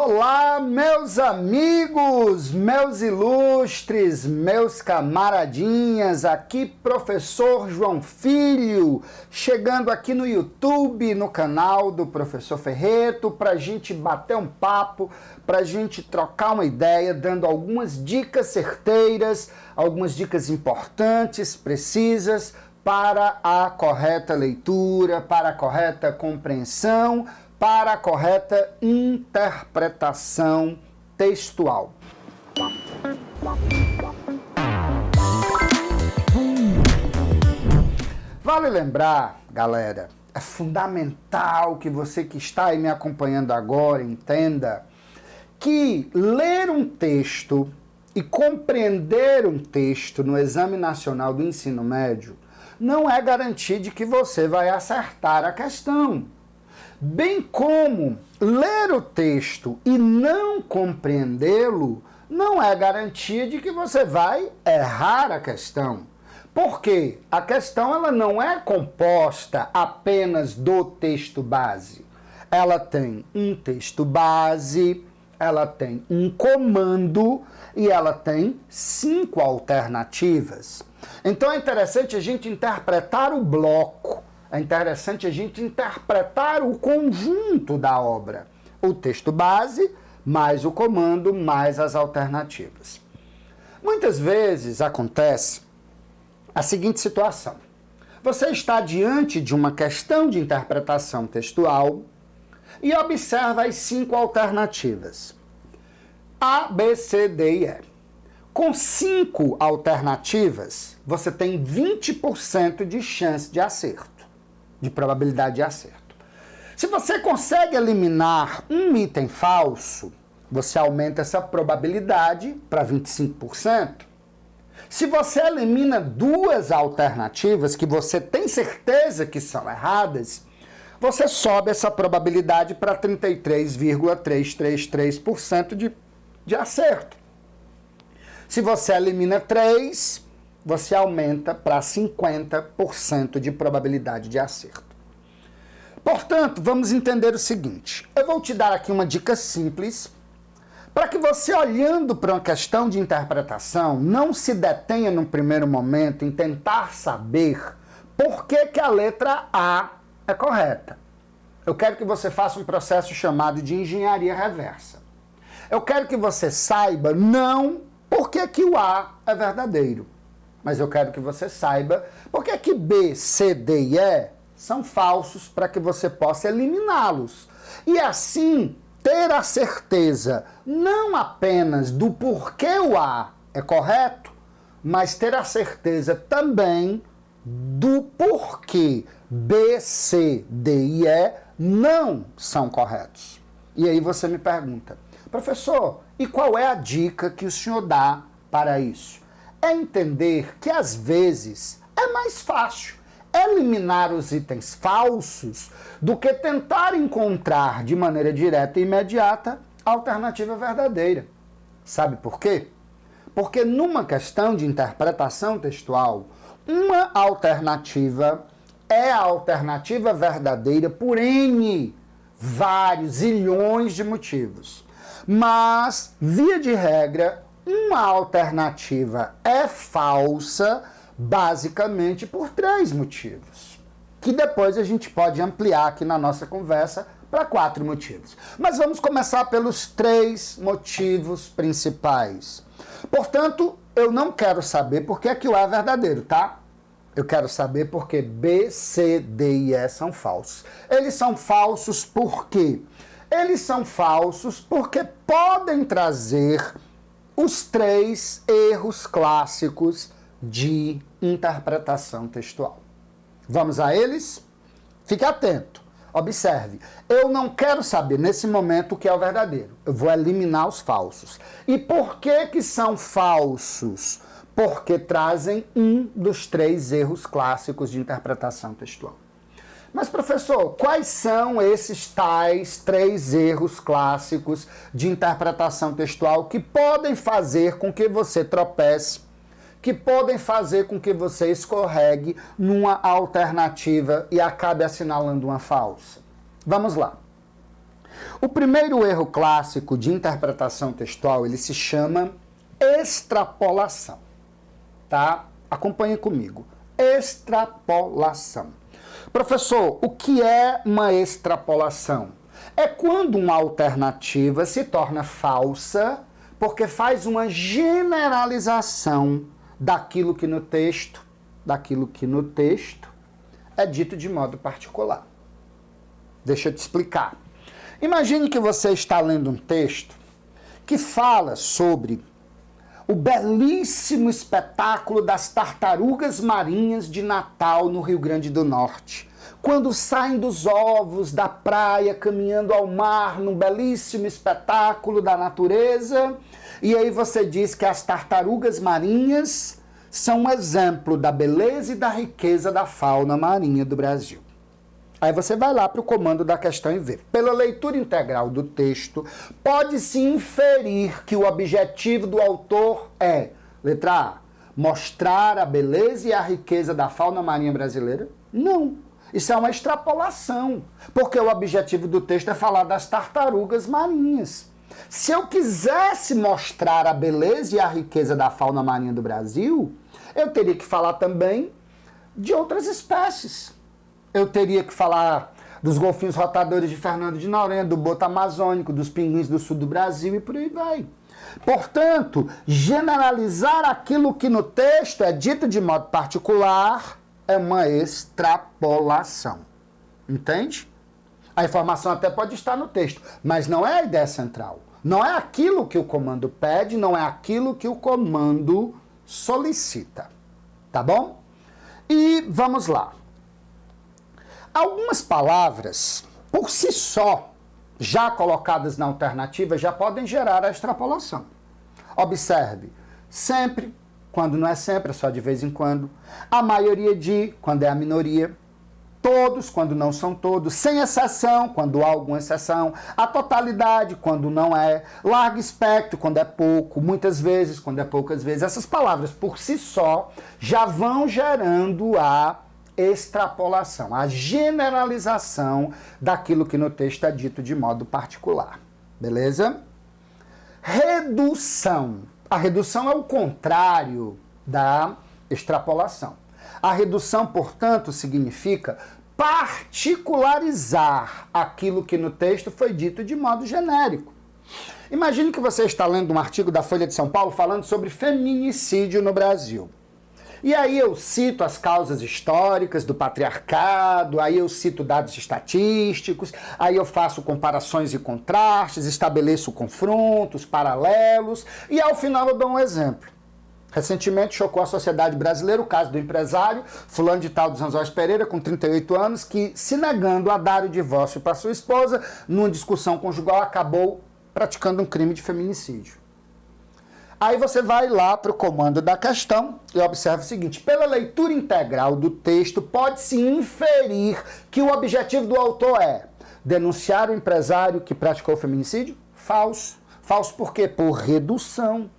Olá, meus amigos, meus ilustres, meus camaradinhas, aqui professor João Filho, chegando aqui no YouTube, no canal do Professor Ferreto, para a gente bater um papo, para a gente trocar uma ideia, dando algumas dicas certeiras, algumas dicas importantes, precisas, para a correta leitura, para a correta compreensão, para a correta interpretação textual. Vale lembrar, galera, é fundamental que você que está aí me acompanhando agora entenda que ler um texto e compreender um texto no Exame Nacional do Ensino Médio não é garantia de que você vai acertar a questão. Bem como ler o texto e não compreendê-lo não é garantia de que você vai errar a questão. Porque a questão ela não é composta apenas do texto base. Ela tem um texto base, ela tem um comando e ela tem 5 alternativas. Então é interessante a gente interpretar o bloco. É interessante a gente interpretar o conjunto da obra. O texto base, mais o comando, mais as alternativas. Muitas vezes acontece a seguinte situação. Você está diante de uma questão de interpretação textual e observa as 5 alternativas. A, B, C, D e E. Com 5 alternativas, você tem 20% de chance de acerto. De probabilidade de acerto. Se você consegue eliminar um item falso, você aumenta essa probabilidade para 25%. Se você elimina 2 alternativas que você tem certeza que são erradas, você sobe essa probabilidade para 33,333% de acerto. Se você elimina 3, você aumenta para 50% de probabilidade de acerto. Portanto, vamos entender o seguinte. Eu vou te dar aqui uma dica simples para que você, olhando para uma questão de interpretação, não se detenha no primeiro momento em tentar saber por que a letra A é correta. Eu quero que você faça um processo chamado de engenharia reversa. Eu quero que você saiba não por que o A é verdadeiro. Mas eu quero que você saiba por que B, C, D e E são falsos para que você possa eliminá-los. E assim ter a certeza não apenas do porquê o A é correto, mas ter a certeza também do porquê B, C, D e E não são corretos. E aí você me pergunta, professor, e qual é a dica que o senhor dá para isso? É entender que, às vezes, é mais fácil eliminar os itens falsos do que tentar encontrar de maneira direta e imediata a alternativa verdadeira. Sabe por quê? Porque numa questão de interpretação textual, uma alternativa é a alternativa verdadeira por N, vários, zilhões de motivos. Mas, via de regra, uma alternativa é falsa basicamente por 3 motivos, que depois a gente pode ampliar aqui na nossa conversa para 4 motivos. Mas vamos começar pelos 3 motivos principais. Portanto, eu não quero saber por que o A é verdadeiro, tá? Eu quero saber por que B, C, D e E são falsos. Eles são falsos por quê? Eles são falsos porque podem trazer os 3 erros clássicos de interpretação textual. Vamos a eles? Fique atento. Observe. Eu não quero saber nesse momento o que é o verdadeiro. Eu vou eliminar os falsos. E por que são falsos? Porque trazem um dos 3 erros clássicos de interpretação textual. Mas, professor, quais são esses tais 3 erros clássicos de interpretação textual que podem fazer com que você tropece, que podem fazer com que você escorregue numa alternativa e acabe assinalando uma falsa? Vamos lá. O primeiro erro clássico de interpretação textual, ele se chama extrapolação, tá? Acompanhe comigo. Extrapolação. Professor, o que é uma extrapolação? É quando uma alternativa se torna falsa porque faz uma generalização daquilo que no texto é dito de modo particular. Deixa eu te explicar. Imagine que você está lendo um texto que fala sobre o belíssimo espetáculo das tartarugas marinhas de Natal, no Rio Grande do Norte. Quando saem dos ovos da praia, caminhando ao mar, num belíssimo espetáculo da natureza. E aí você diz que as tartarugas marinhas são um exemplo da beleza e da riqueza da fauna marinha do Brasil. Aí você vai lá para o comando da questão e vê. Pela leitura integral do texto, pode-se inferir que o objetivo do autor é, letra A, mostrar a beleza e a riqueza da fauna marinha brasileira? Não. Isso é uma extrapolação, porque o objetivo do texto é falar das tartarugas marinhas. Se eu quisesse mostrar a beleza e a riqueza da fauna marinha do Brasil, eu teria que falar também de outras espécies. Eu teria que falar dos golfinhos rotadores de Fernando de Noronha, do boto amazônico, dos pinguins do sul do Brasil e por aí vai. Portanto, generalizar aquilo que no texto é dito de modo particular é uma extrapolação. Entende? A informação até pode estar no texto, mas não é a ideia central. Não é aquilo que o comando pede, não é aquilo que o comando solicita. Tá bom? E vamos lá. Algumas palavras, por si só, já colocadas na alternativa, já podem gerar a extrapolação. Observe, sempre, quando não é sempre, é só de vez em quando. A maioria de, quando é a minoria. Todos, quando não são todos. Sem exceção, quando há alguma exceção. A totalidade, quando não é. Largo espectro, quando é pouco. Muitas vezes, quando é poucas vezes. Essas palavras, por si só, já vão gerando a extrapolação, a generalização daquilo que no texto é dito de modo particular. Beleza? Redução. A redução é o contrário da extrapolação. A redução, portanto, significa particularizar aquilo que no texto foi dito de modo genérico. Imagine que você está lendo um artigo da Folha de São Paulo falando sobre feminicídio no Brasil. E aí eu cito as causas históricas do patriarcado, aí eu cito dados estatísticos, aí eu faço comparações e contrastes, estabeleço confrontos, paralelos, e ao final eu dou um exemplo. Recentemente chocou a sociedade brasileira o caso do empresário fulano de tal dos Anzóis Pereira, com 38 anos, que, se negando a dar o divórcio para sua esposa, numa discussão conjugal, acabou praticando um crime de feminicídio. Aí você vai lá para o comando da questão e observa o seguinte: pela leitura integral do texto, pode-se inferir que o objetivo do autor é denunciar o empresário que praticou o feminicídio? Falso. Falso por quê? Por redução.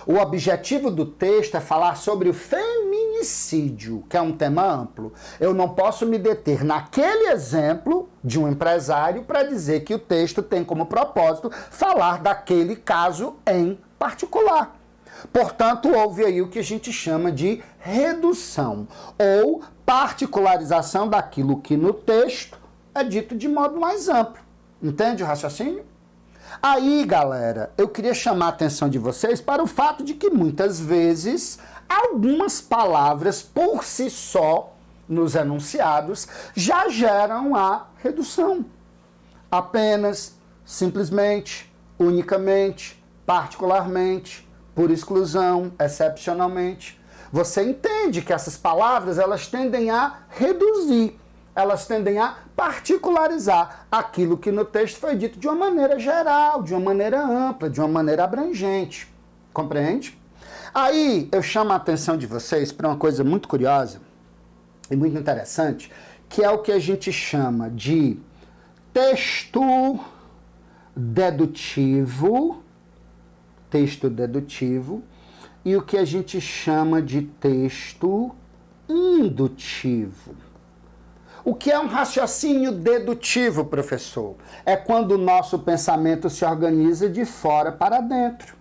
O objetivo do texto é falar sobre o feminicídio, que é um tema amplo. Eu não posso me deter naquele exemplo de um empresário para dizer que o texto tem como propósito falar daquele caso em particular. Portanto, houve aí o que a gente chama de redução ou particularização daquilo que no texto é dito de modo mais amplo. Entende o raciocínio? Aí, galera, eu queria chamar a atenção de vocês para o fato de que muitas vezes algumas palavras por si só nos enunciados já geram a redução. Apenas, simplesmente, unicamente, particularmente, por exclusão, excepcionalmente. Você entende que essas palavras elas tendem a reduzir, elas tendem a particularizar aquilo que no texto foi dito de uma maneira geral, de uma maneira ampla, de uma maneira abrangente. Compreende? Aí eu chamo a atenção de vocês para uma coisa muito curiosa e muito interessante, que é o que a gente chama de texto dedutivo, e o que a gente chama de texto indutivo. O que é um raciocínio dedutivo, professor? É quando o nosso pensamento se organiza de fora para dentro,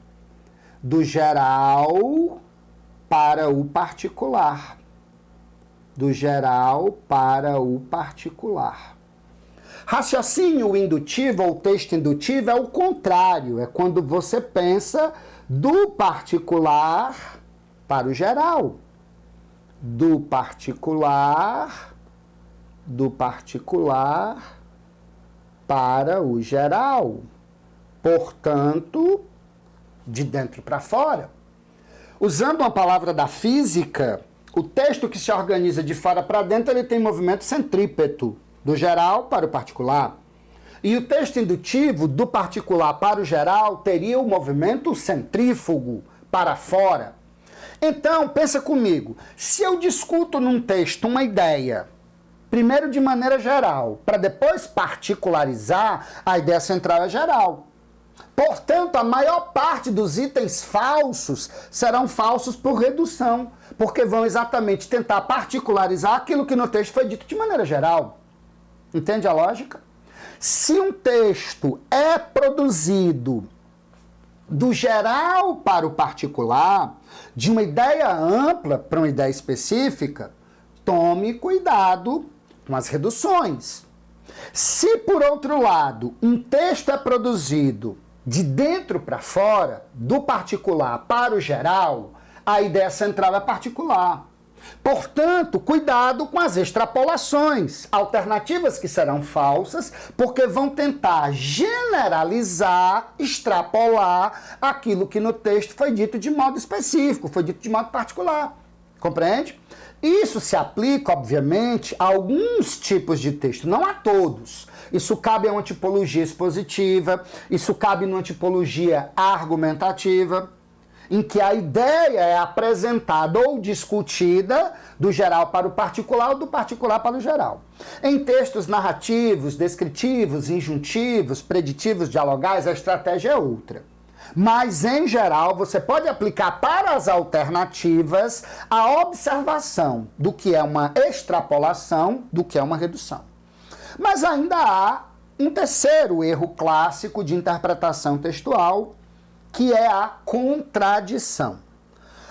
do geral para o particular. Do geral para o particular. Raciocínio indutivo ou texto indutivo é o contrário, é quando você pensa do particular para o geral. Do particular para o geral. Portanto, de dentro para fora. Usando uma palavra da física, o texto que se organiza de fora para dentro, ele tem movimento centrípeto, do geral para o particular. E o texto indutivo, do particular para o geral, teria o movimento centrífugo, para fora. Então, pensa comigo, se eu discuto num texto uma ideia, primeiro de maneira geral, para depois particularizar, a ideia central é geral. Portanto, a maior parte dos itens falsos serão falsos por redução, porque vão exatamente tentar particularizar aquilo que no texto foi dito de maneira geral. Entende a lógica? Se um texto é produzido do geral para o particular, de uma ideia ampla para uma ideia específica, tome cuidado com as reduções. Se, por outro lado, um texto é produzido de dentro para fora, do particular para o geral, a ideia central é particular. Portanto, cuidado com as extrapolações, alternativas que serão falsas, porque vão tentar generalizar, extrapolar aquilo que no texto foi dito de modo específico, foi dito de modo particular. Compreende? Isso se aplica, obviamente, a alguns tipos de texto, não a todos. Isso cabe a uma tipologia expositiva, isso cabe numa tipologia argumentativa, em que a ideia é apresentada ou discutida do geral para o particular ou do particular para o geral. Em textos narrativos, descritivos, injuntivos, preditivos, dialogais, a estratégia é outra. Mas, em geral, você pode aplicar para as alternativas a observação do que é uma extrapolação, do que é uma redução. Mas ainda há um terceiro erro clássico de interpretação textual, que é a contradição.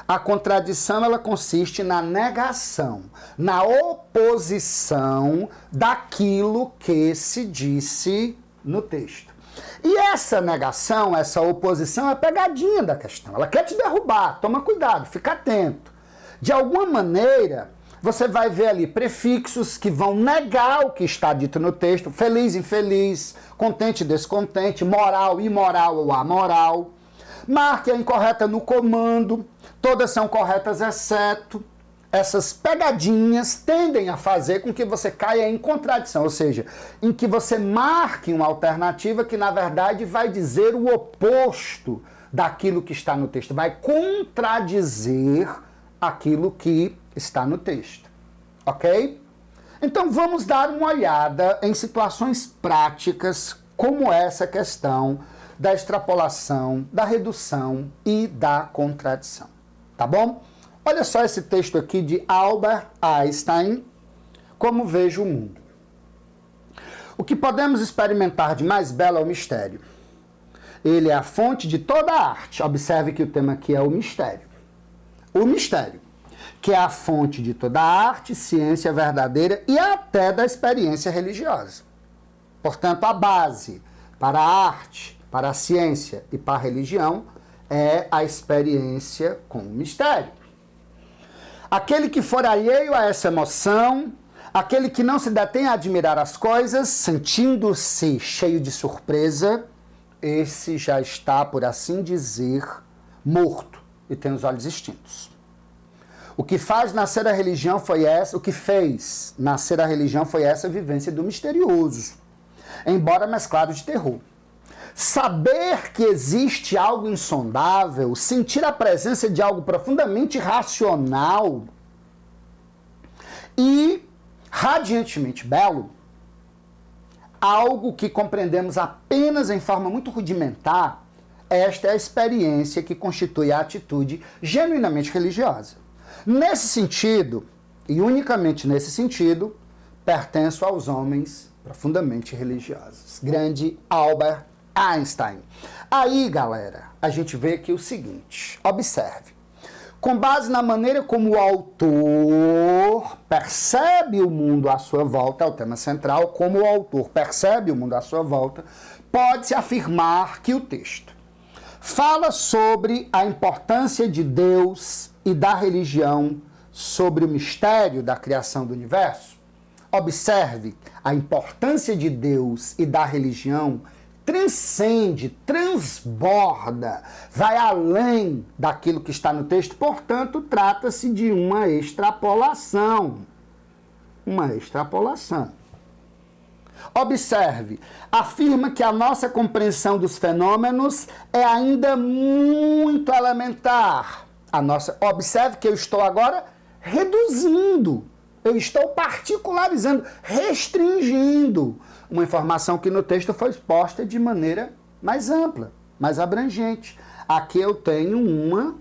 A contradição, ela consiste na negação, na oposição daquilo que se disse no texto. E essa negação, essa oposição é a pegadinha da questão. Ela quer te derrubar, toma cuidado, fica atento. De alguma maneira, você vai ver ali prefixos que vão negar o que está dito no texto, feliz, infeliz, contente, descontente, moral, imoral ou amoral. Marque a incorreta no comando, todas são corretas exceto. Essas pegadinhas tendem a fazer com que você caia em contradição, ou seja, em que você marque uma alternativa que, na verdade, vai dizer o oposto daquilo que está no texto, vai contradizer aquilo que está no texto, ok? Então, vamos dar uma olhada em situações práticas como essa questão da extrapolação, da redução e da contradição, tá bom? Olha só esse texto aqui de Albert Einstein, Como Vejo o Mundo. O que podemos experimentar de mais belo é o mistério. Ele é a fonte de toda a arte. Observe que o tema aqui é o mistério. O mistério, que é a fonte de toda a arte, ciência verdadeira e até da experiência religiosa. Portanto, a base para a arte, para a ciência e para a religião é a experiência com o mistério. Aquele que for alheio a essa emoção, aquele que não se detém a admirar as coisas, sentindo-se cheio de surpresa, esse já está, por assim dizer, morto e tem os olhos extintos. O que faz nascer a religião foi essa, o que fez nascer a religião foi essa vivência do misterioso, embora mesclado de terror. Saber que existe algo insondável, sentir a presença de algo profundamente racional e radiantemente belo, algo que compreendemos apenas em forma muito rudimentar, esta é a experiência que constitui a atitude genuinamente religiosa. Nesse sentido, e unicamente nesse sentido, pertenço aos homens profundamente religiosos. Grande Albert Einstein. Aí, galera, a gente vê aqui o seguinte, observe. Com base na maneira como o autor percebe o mundo à sua volta, é o tema central, como o autor percebe o mundo à sua volta, pode-se afirmar que o texto fala sobre a importância de Deus e da religião sobre o mistério da criação do universo. Observe, a importância de Deus e da religião transcende, transborda, vai além daquilo que está no texto, portanto, trata-se de uma extrapolação. Uma extrapolação. Observe, afirma que a nossa compreensão dos fenômenos é ainda muito elementar. Observe que eu estou agora reduzindo, eu estou particularizando, restringindo uma informação que no texto foi exposta de maneira mais ampla, mais abrangente. Aqui eu tenho uma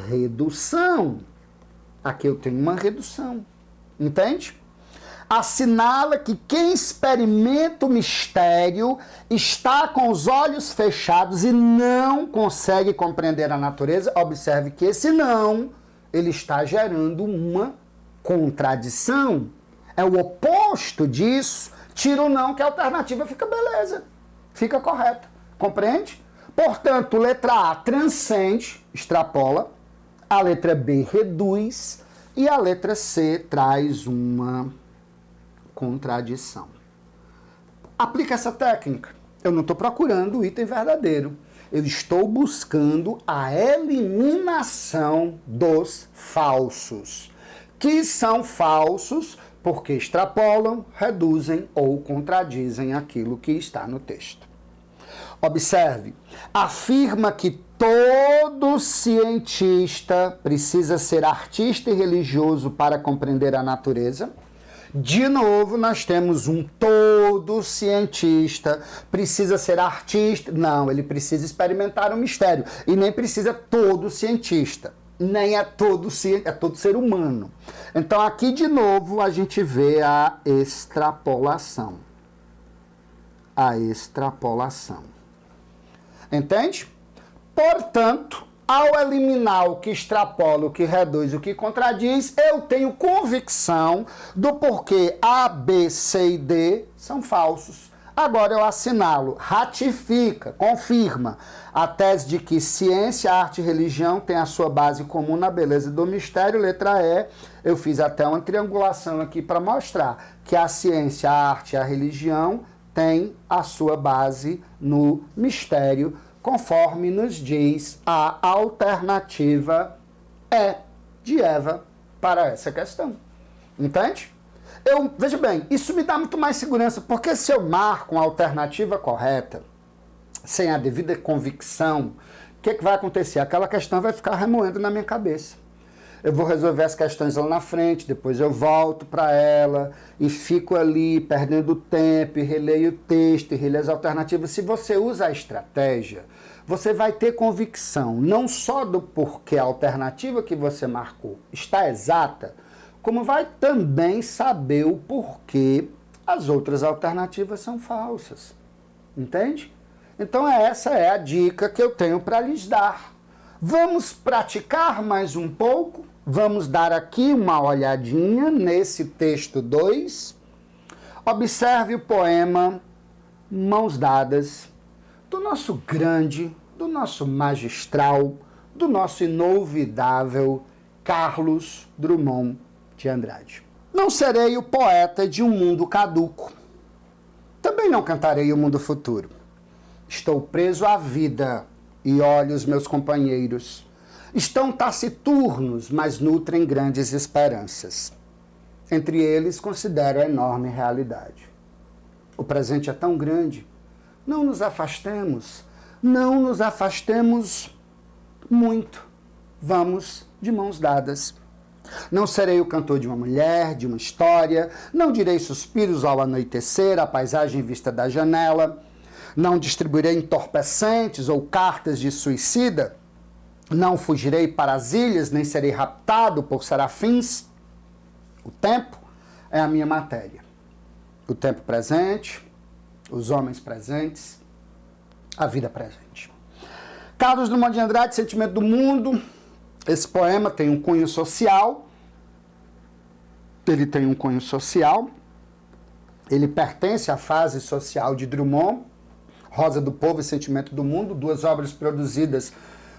redução. Aqui eu tenho uma redução. Entende? Assinala que quem experimenta o mistério está com os olhos fechados e não consegue compreender a natureza. Observe que esse não, ele está gerando uma contradição. É o oposto disso. Tira o não, que a alternativa fica beleza, fica correta. Compreende? Portanto, letra A transcende, extrapola, a letra B reduz e a letra C traz uma contradição. Aplica essa técnica. Eu não estou procurando o item verdadeiro. Eu estou buscando a eliminação dos falsos, que são falsos porque extrapolam, reduzem ou contradizem aquilo que está no texto. Observe, afirma que todo cientista precisa ser artista e religioso para compreender a natureza. De novo, nós temos um todo cientista precisa ser artista. Não, ele precisa experimentar o mistério. E nem precisa todo cientista. Nem é todo ser humano. Então, aqui de novo, a gente vê a extrapolação. A extrapolação. Entende? Portanto, ao eliminar o que extrapola, o que reduz, o que contradiz, eu tenho convicção do porquê A, B, C e D são falsos. Agora eu assinalo, ratifica, confirma a tese de que ciência, arte e religião têm a sua base comum na beleza do mistério. Letra E, eu fiz até uma triangulação aqui para mostrar que a ciência, a arte e a religião têm a sua base no mistério, conforme nos diz a alternativa E de Eva para essa questão. Entende? Veja bem, isso me dá muito mais segurança, porque se eu marco uma alternativa correta, sem a devida convicção, o que vai acontecer? Aquela questão vai ficar remoendo na minha cabeça. Eu vou resolver as questões lá na frente, depois eu volto para ela e fico ali perdendo tempo e releio o texto e releio as alternativas. Se você usa a estratégia, você vai ter convicção não só do porquê a alternativa que você marcou está exata, como vai também saber o porquê as outras alternativas são falsas. Entende? Então essa é a dica que eu tenho para lhes dar. Vamos praticar mais um pouco? Vamos dar aqui uma olhadinha nesse texto 2. Observe o poema Mãos Dadas, do nosso grande, do nosso magistral, do nosso inolvidável Carlos Drummond de Andrade. Não serei o poeta de um mundo caduco. Também não cantarei o mundo futuro. Estou preso à vida e olho os meus companheiros. Estão taciturnos, mas nutrem grandes esperanças. Entre eles, considero a enorme realidade. O presente é tão grande. Não nos afastemos muito. Vamos de mãos dadas. Não serei o cantor de uma mulher, de uma história. Não direi suspiros ao anoitecer, a paisagem vista da janela. Não distribuirei entorpecentes ou cartas de suicida. Não fugirei para as ilhas, nem serei raptado por serafins. O tempo é a minha matéria. o tempo presente, os homens presentes, a vida presente. Carlos Drummond de Andrade, Sentimento do Mundo. Esse poema tem um cunho social. Ele tem um cunho social. Ele pertence à fase social de Drummond. Rosa do Povo e Sentimento do Mundo, duas obras produzidas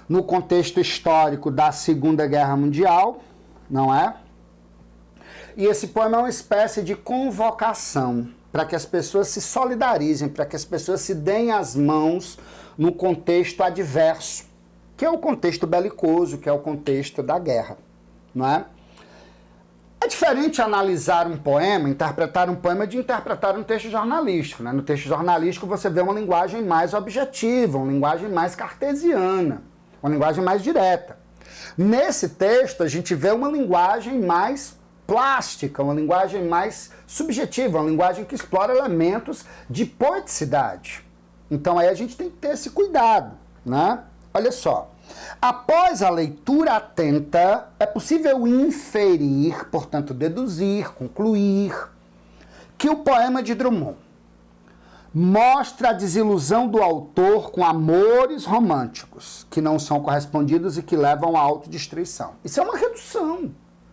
no contexto histórico da Segunda Guerra Mundial, não é? E esse poema é uma espécie de convocação para que as pessoas se solidarizem, para que as pessoas se deem as mãos no contexto adverso, que é o contexto belicoso, que é o contexto da guerra, não é? É diferente analisar um poema, interpretar um poema, de interpretar um texto jornalístico, né? No texto jornalístico você vê uma linguagem mais objetiva, uma linguagem mais cartesiana, uma linguagem mais direta. Nesse texto a gente vê uma linguagem mais plástica, uma linguagem mais subjetiva, uma linguagem que explora elementos de poeticidade. Então aí a gente tem que ter esse cuidado, né? Olha só. Após a leitura atenta, é possível inferir, portanto deduzir, concluir, que o poema de Drummond mostra a desilusão do autor com amores românticos que não são correspondidos e que levam à autodestruição. Isso é uma redução,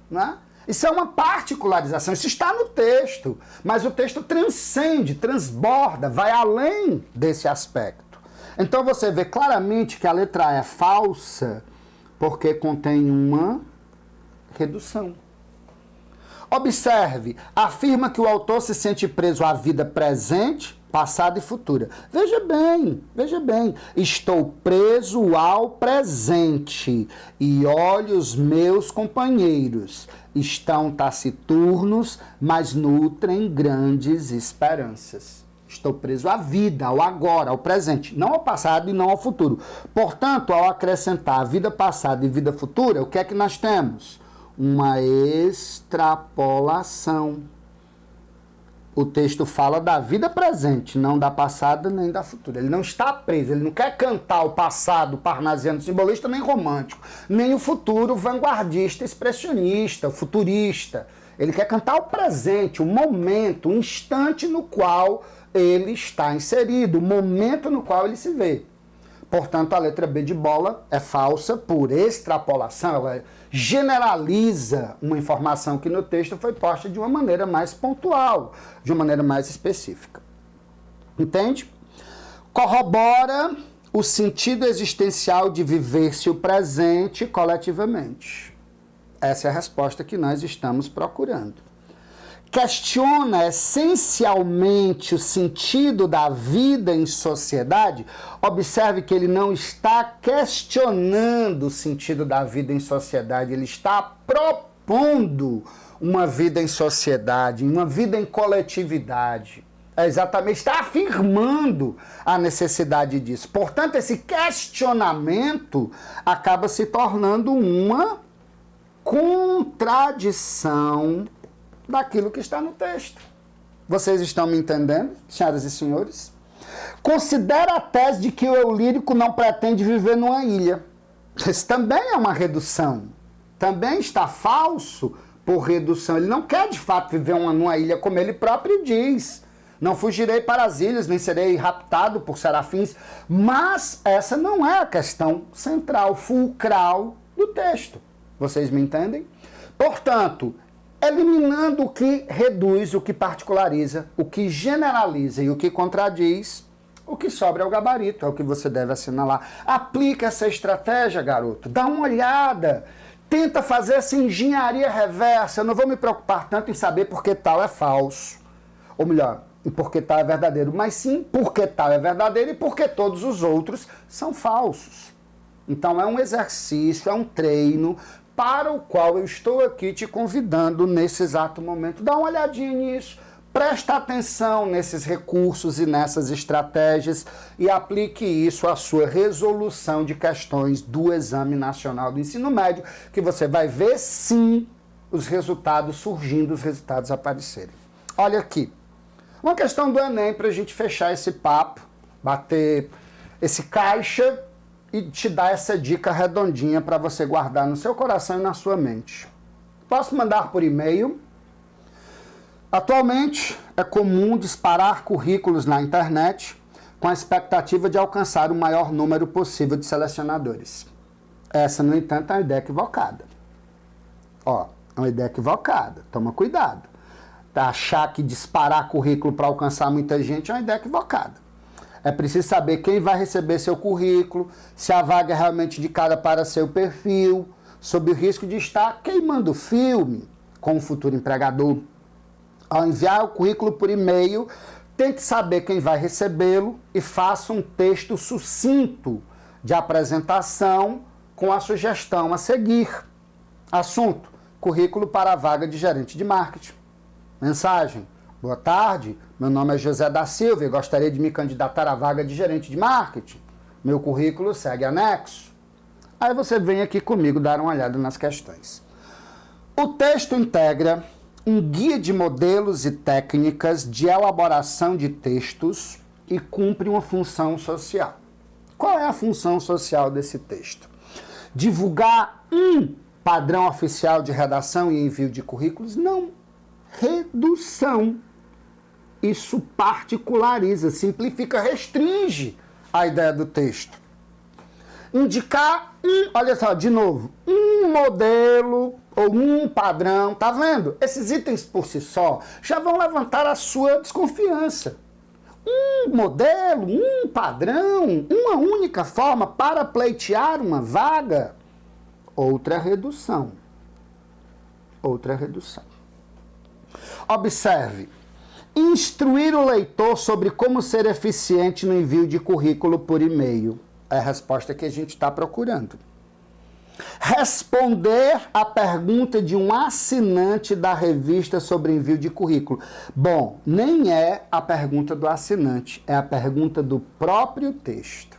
né? Isso é uma particularização, isso está no texto, mas o texto transcende, transborda, vai além desse aspecto. Então você vê claramente que a letra A é falsa porque contém uma redução. Observe, afirma que o autor se sente preso à vida presente, passada e futura. Veja bem, estou preso ao presente e olho os meus companheiros. Estão taciturnos, mas nutrem grandes esperanças. Estou preso à vida, ao agora, ao presente, não ao passado e não ao futuro. Portanto, ao acrescentar a vida passada e vida futura, o que é que nós temos? Uma extrapolação. O texto fala da vida presente, não da passada nem da futura. Ele não está preso, ele não quer cantar o passado parnasiano simbolista nem romântico, nem o futuro vanguardista, expressionista, futurista. Ele quer cantar o presente, o momento, o instante no qual ele está inserido, o momento no qual ele se vê. Portanto, a letra B de bola é falsa por extrapolação, ela generaliza uma informação que no texto foi posta de uma maneira mais pontual, de uma maneira mais específica. Entende? Corrobora o sentido existencial de viver-se o presente coletivamente. Essa é a resposta que nós estamos procurando. Questiona essencialmente o sentido da vida em sociedade. Observe que ele não está questionando o sentido da vida em sociedade, ele está propondo uma vida em sociedade, uma vida em coletividade. Exatamente, está afirmando a necessidade disso. Portanto, esse questionamento acaba se tornando uma contradição daquilo que está no texto. Vocês estão me entendendo, senhoras e senhores? Considera a tese de que o eu lírico não pretende viver numa ilha. Isso também é uma redução. Também está falso por redução. Ele não quer de fato viver numa ilha, como ele próprio diz. Não fugirei para as ilhas, nem serei raptado por serafins. Mas essa não é a questão central, fulcral do texto. Vocês me entendem? Portanto, eliminando o que reduz, o que particulariza, o que generaliza e o que contradiz, o que sobra é o gabarito, é o que você deve assinalar. Aplica essa estratégia, garoto. Dá uma olhada. Tenta fazer essa engenharia reversa. Eu não vou me preocupar tanto em saber por que tal é falso. Ou melhor, em por que tal é verdadeiro. Mas sim, por que tal é verdadeiro e por que todos os outros são falsos. Então é um exercício, é um treino para o qual eu estou aqui te convidando nesse exato momento. Dá uma olhadinha nisso, presta atenção nesses recursos e nessas estratégias e aplique isso à sua resolução de questões do Exame Nacional do Ensino Médio, que você vai ver sim os resultados surgindo, os resultados aparecerem. Olha aqui, uma questão do Enem para a gente fechar esse papo, bater esse caixa e te dar essa dica redondinha para você guardar no seu coração e na sua mente. Posso mandar por e-mail. Atualmente, é comum disparar currículos na internet com a expectativa de alcançar o maior número possível de selecionadores. Essa, no entanto, é uma ideia equivocada. Ó, é uma ideia equivocada. Toma cuidado. Achar que disparar currículo para alcançar muita gente é uma ideia equivocada. É preciso saber quem vai receber seu currículo, se a vaga é realmente indicada para seu perfil, sob o risco de estar queimando filme com o futuro empregador. Ao enviar o currículo por e-mail, tente saber quem vai recebê-lo e faça um texto sucinto de apresentação com a sugestão a seguir. Assunto: currículo para a vaga de gerente de marketing. Mensagem: boa tarde, meu nome é José da Silva e gostaria de me candidatar à vaga de gerente de marketing. Meu currículo segue anexo. Aí você vem aqui comigo dar uma olhada nas questões. O texto integra um guia de modelos e técnicas de elaboração de textos e cumpre uma função social. Qual é a função social desse texto? Divulgar um padrão oficial de redação e envio de currículos? Não. Redução. Isso particulariza, simplifica, restringe a ideia do texto. Indicar olha só, de novo, um modelo ou um padrão, tá vendo? Esses itens por si só já vão levantar a sua desconfiança. Um modelo, um padrão, uma única forma para pleitear uma vaga, outra redução. Outra redução. Observe. Instruir o leitor sobre como ser eficiente no envio de currículo por e-mail. É a resposta que a gente está procurando. Responder à pergunta de um assinante da revista sobre envio de currículo. Bom, nem é a pergunta do assinante, é a pergunta do próprio texto.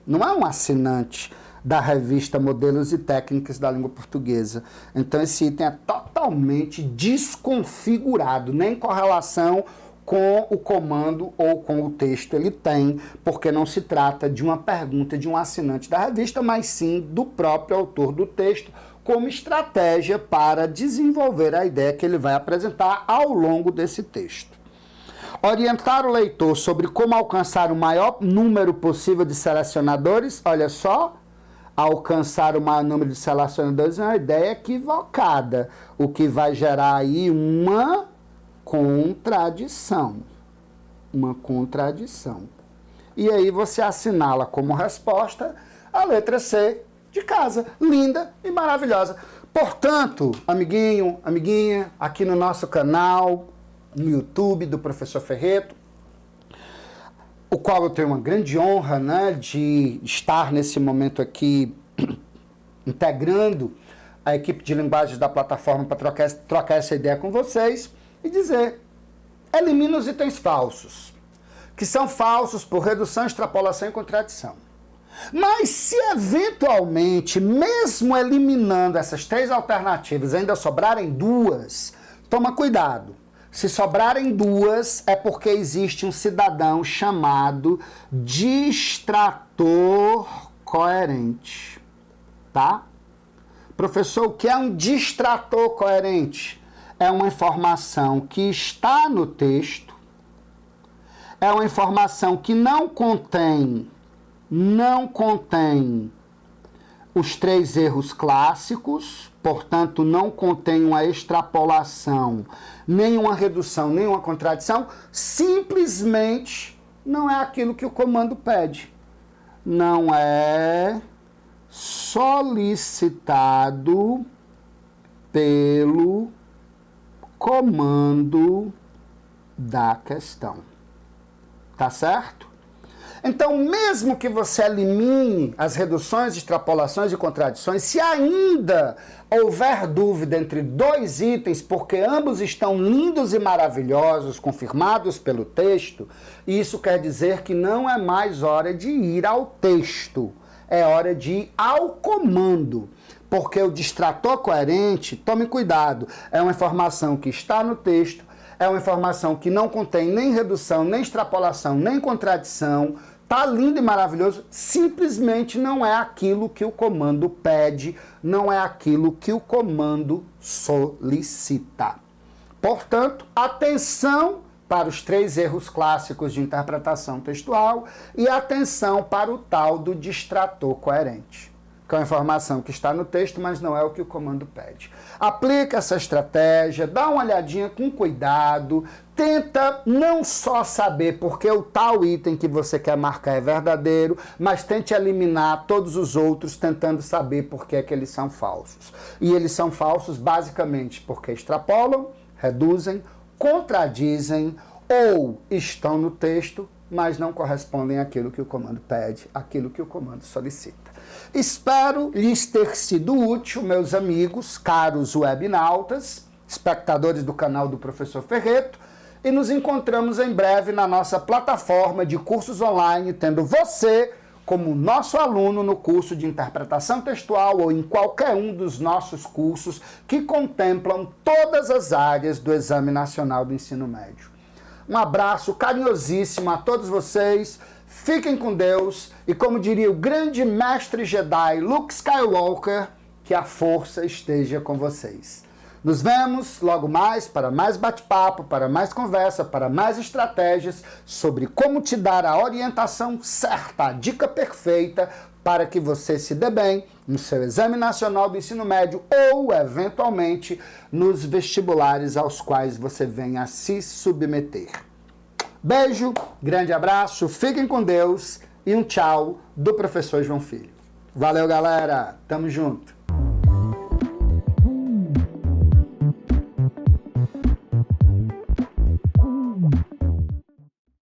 Não é um assinante da revista Modelos e Técnicas da Língua Portuguesa. Então esse item é totalmente desconfigurado, nem correlação com o comando ou com o texto ele tem, porque não se trata de uma pergunta de um assinante da revista, mas sim do próprio autor do texto, como estratégia para desenvolver a ideia que ele vai apresentar ao longo desse texto. Orientar o leitor sobre como alcançar o maior número possível de selecionadores, olha só, alcançar o maior número de selecionadores é uma ideia equivocada, o que vai gerar aí uma contradição. Uma contradição. E aí você assinala como resposta a letra C de casa, linda e maravilhosa. Portanto, amiguinho, amiguinha, aqui no nosso canal, no YouTube do Professor Ferreto, o qual eu tenho uma grande honra, né, de estar nesse momento aqui integrando a equipe de linguagens da plataforma para trocar essa ideia com vocês e dizer: elimina os itens falsos, que são falsos por redução, extrapolação e contradição. Mas se eventualmente, mesmo eliminando essas três alternativas, ainda sobrarem duas, toma cuidado. Se sobrarem duas, é porque existe um cidadão chamado distrator coerente, tá? Professor, o que é um distrator coerente? É uma informação que está no texto, é uma informação que não contém os três erros clássicos, portanto, não contém uma extrapolação, nem uma redução, nem uma contradição, simplesmente não é aquilo que o comando pede. Não é solicitado pelo comando da questão. Tá certo? Então, mesmo que você elimine as reduções, extrapolações e contradições, se ainda houver dúvida entre dois itens, porque ambos estão lindos e maravilhosos, confirmados pelo texto, isso quer dizer que não é mais hora de ir ao texto, é hora de ir ao comando. Porque o distrator coerente, tome cuidado, é uma informação que está no texto, é uma informação que não contém nem redução, nem extrapolação, nem contradição, tá lindo e maravilhoso, simplesmente não é aquilo que o comando pede, não é aquilo que o comando solicita. Portanto, atenção para os 3 erros clássicos de interpretação textual e atenção para o tal do distrator coerente, que é uma informação que está no texto, mas não é o que o comando pede. Aplica essa estratégia, dá uma olhadinha com cuidado, tenta não só saber porque o tal item que você quer marcar é verdadeiro, mas tente eliminar todos os outros tentando saber por que é que eles são falsos. E eles são falsos basicamente porque extrapolam, reduzem, contradizem ou estão no texto, mas não correspondem àquilo que o comando pede, àquilo que o comando solicita. Espero lhes ter sido útil, meus amigos, caros webnautas, espectadores do canal do Professor Ferreto, e nos encontramos em breve na nossa plataforma de cursos online, tendo você como nosso aluno no curso de interpretação textual ou em qualquer um dos nossos cursos que contemplam todas as áreas do Exame Nacional do Ensino Médio. Um abraço carinhosíssimo a todos vocês, fiquem com Deus e, como diria o grande mestre Jedi Luke Skywalker, que a força esteja com vocês. Nos vemos logo mais para mais bate-papo, para mais conversa, para mais estratégias sobre como te dar a orientação certa, a dica perfeita para que você se dê bem no seu Exame Nacional do Ensino Médio ou, eventualmente, nos vestibulares aos quais você venha a se submeter. Beijo, grande abraço, fiquem com Deus e um tchau do professor João Filho. Valeu, galera, tamo junto.